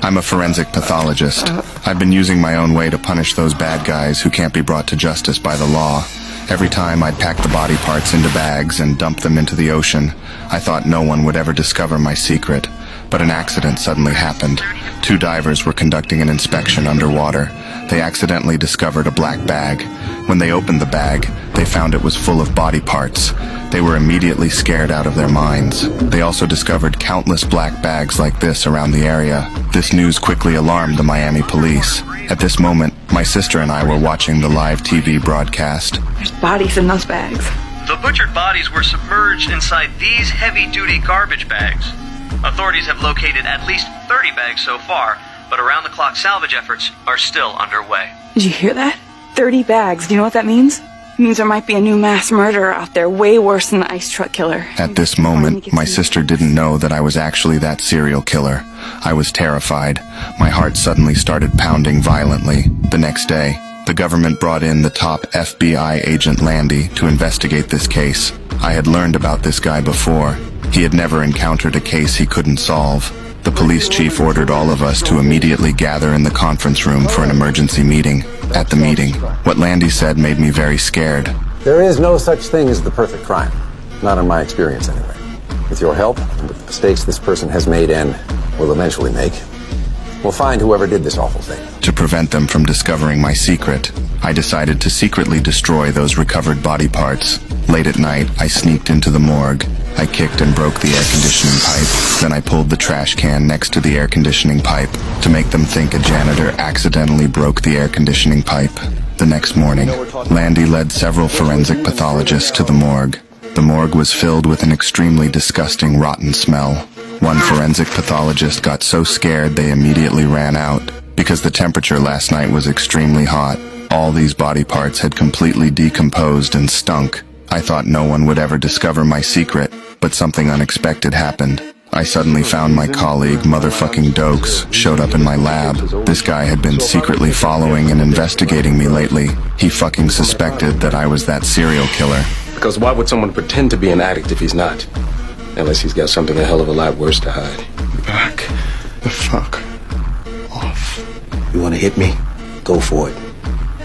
I'm a forensic pathologist. I've been using my own way to punish those bad guys who can't be brought to justice by the law. Every time I'd pack the body parts into bags and dump them into the ocean, I thought no one would ever discover my secret. But an accident suddenly happened. 2 divers were conducting an inspection underwater. They accidentally discovered a black bag. When they opened the bag, they found it was full of body parts. They were immediately scared out of their minds. They also discovered countless black bags like this around the area. This news quickly alarmed the Miami police. At this moment, my sister and I were watching the live TV broadcast. There's bodies in those bags. The butchered bodies were submerged inside these heavy-duty garbage bags. Authorities have located at least 30 bags so far, but around-the-clock salvage efforts are still underway. Did you hear that? 30 bags. Do you know what that means? It means there might be a new mass murderer out there, way worse than the ice truck killer. At this moment, my sister didn't know that I was actually that serial killer. I was terrified. My heart suddenly started pounding violently. The next day, the government brought in the top FBI agent Landy to investigate this case. I had learned about this guy before. He had never encountered a case he couldn't solve. The police chief ordered all of us to immediately gather in the conference room for an emergency meeting. At the meeting, what Landy said made me very scared. There is no such thing as the perfect crime. Not in my experience, anyway. With your help, and with the mistakes this person has made and will eventually make, we'll find whoever did this awful thing. To prevent them from discovering my secret, I decided to secretly destroy those recovered body parts. Late at night, I sneaked into the morgue. I kicked and broke the air conditioning pipe. Then I pulled the trash can next to the air conditioning pipe to make them think a janitor accidentally broke the air conditioning pipe. The next morning, Landy led several forensic pathologists to the morgue. The morgue was filled with an extremely disgusting, rotten smell. One forensic pathologist got so scared they immediately ran out. Because the temperature last night was extremely hot, all these body parts had completely decomposed and stunk. I thought no one would ever discover my secret, but something unexpected happened. I suddenly found my colleague, motherfucking Dokes, showed up in my lab. This guy had been secretly following and investigating me lately. He fucking suspected that I was that serial killer. Because why would someone pretend to be an addict if he's not? Unless he's got something a hell of a lot worse to hide. Back the fuck off. You wanna hit me? Go for it.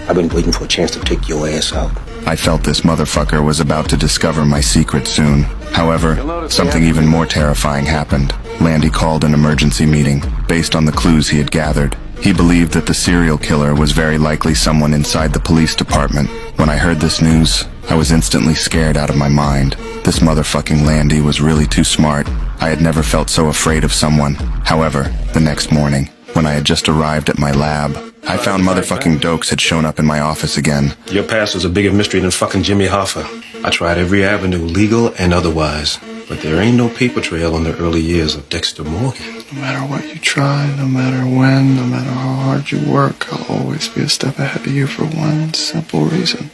I've been waiting for a chance to take your ass out. I felt this motherfucker was about to discover my secret soon. However, something even more terrifying happened. Landy called an emergency meeting based on the clues he had gathered. He believed that the serial killer was very likely someone inside the police department. When I heard this news, I was instantly scared out of my mind. This motherfucking Landy was really too smart. I had never felt so afraid of someone. However, the next morning, when I had just arrived at my lab, I found motherfucking Dokes had shown up in my office again. Your past was a bigger mystery than fucking Jimmy Hoffa. I tried every avenue, legal and otherwise. But there ain't no paper trail on the early years of Dexter Morgan. No matter what you try, no matter when, no matter how hard you work, I'll always be a step ahead of you for one simple reason.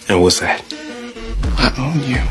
And what's that? I own you.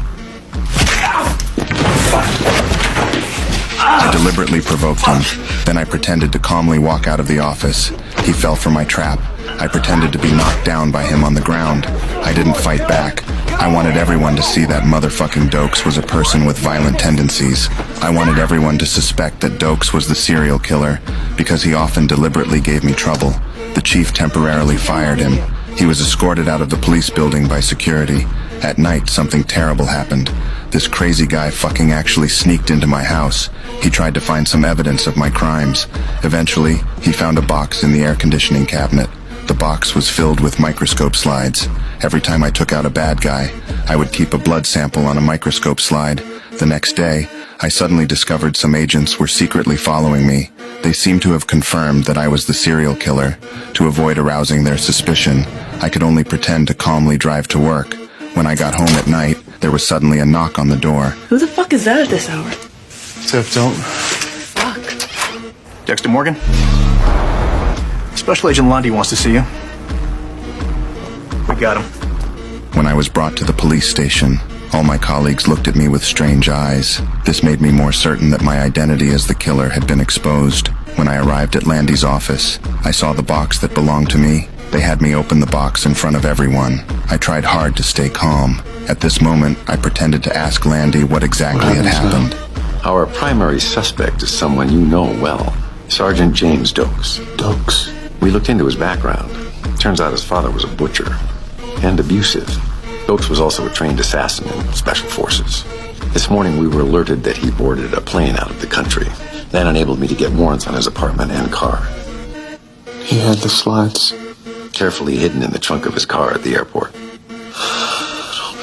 I deliberately provoked him. Then I pretended to calmly walk out of the office. He fell for my trap. I pretended to be knocked down by him on the ground. I didn't fight back. I wanted everyone to see that motherfucking Dokes was a person with violent tendencies. I wanted everyone to suspect that Dokes was the serial killer because he often deliberately gave me trouble. The chief temporarily fired him. He was escorted out of the police building by security. At night, something terrible happened. This crazy guy fucking actually sneaked into my house. He tried to find some evidence of my crimes. Eventually, he found a box in the air conditioning cabinet. The box was filled with microscope slides. Every time I took out a bad guy, I would keep a blood sample on a microscope slide. The next day, I suddenly discovered some agents were secretly following me. They seemed to have confirmed that I was the serial killer. To avoid arousing their suspicion, I could only pretend to calmly drive to work. When I got home at night, there was suddenly a knock on the door. Who the fuck is that at this hour? Except don't. Fuck. Dexter Morgan? Special Agent Landy wants to see you. We got him. When I was brought to the police station, all my colleagues looked at me with strange eyes. This made me more certain that my identity as the killer had been exposed. When I arrived at Landy's office, I saw the box that belonged to me. They had me open the box in front of everyone. I tried hard to stay calm. At this moment, I pretended to ask Landy what exactly had happened. Our primary suspect is someone you know well. Sergeant James Dokes. Dokes. We looked into his background. Turns out his father was a butcher. And abusive. Dokes was also a trained assassin in special forces. This morning we were alerted that he boarded a plane out of the country. That enabled me to get warrants on his apartment and car. He had the slides. Carefully hidden in the trunk of his car at the airport.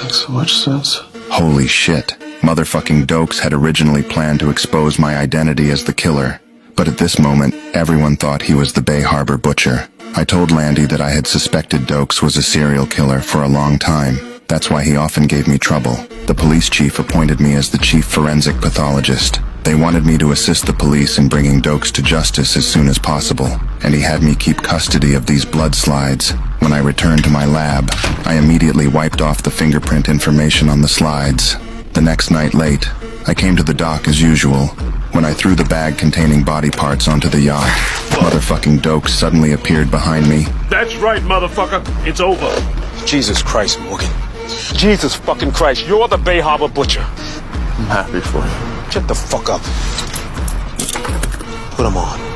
Makes so much sense. Holy shit. Motherfucking Dokes had originally planned to expose my identity as the killer. But at this moment, everyone thought he was the Bay Harbor butcher. I told Landy that I had suspected Dokes was a serial killer for a long time. That's why he often gave me trouble. The police chief appointed me as the chief forensic pathologist. They wanted me to assist the police in bringing Dokes to justice as soon as possible, and he had me keep custody of these blood slides. When I returned to my lab, I immediately wiped off the fingerprint information on the slides. The next night late, I came to the dock as usual. When I threw the bag containing body parts onto the yacht, motherfucking Dokes suddenly appeared behind me. That's right, motherfucker. It's over. Jesus Christ, Morgan. Jesus fucking Christ, you're the Bay Harbor butcher. I'm happy for you. Shut the fuck up. Put him on.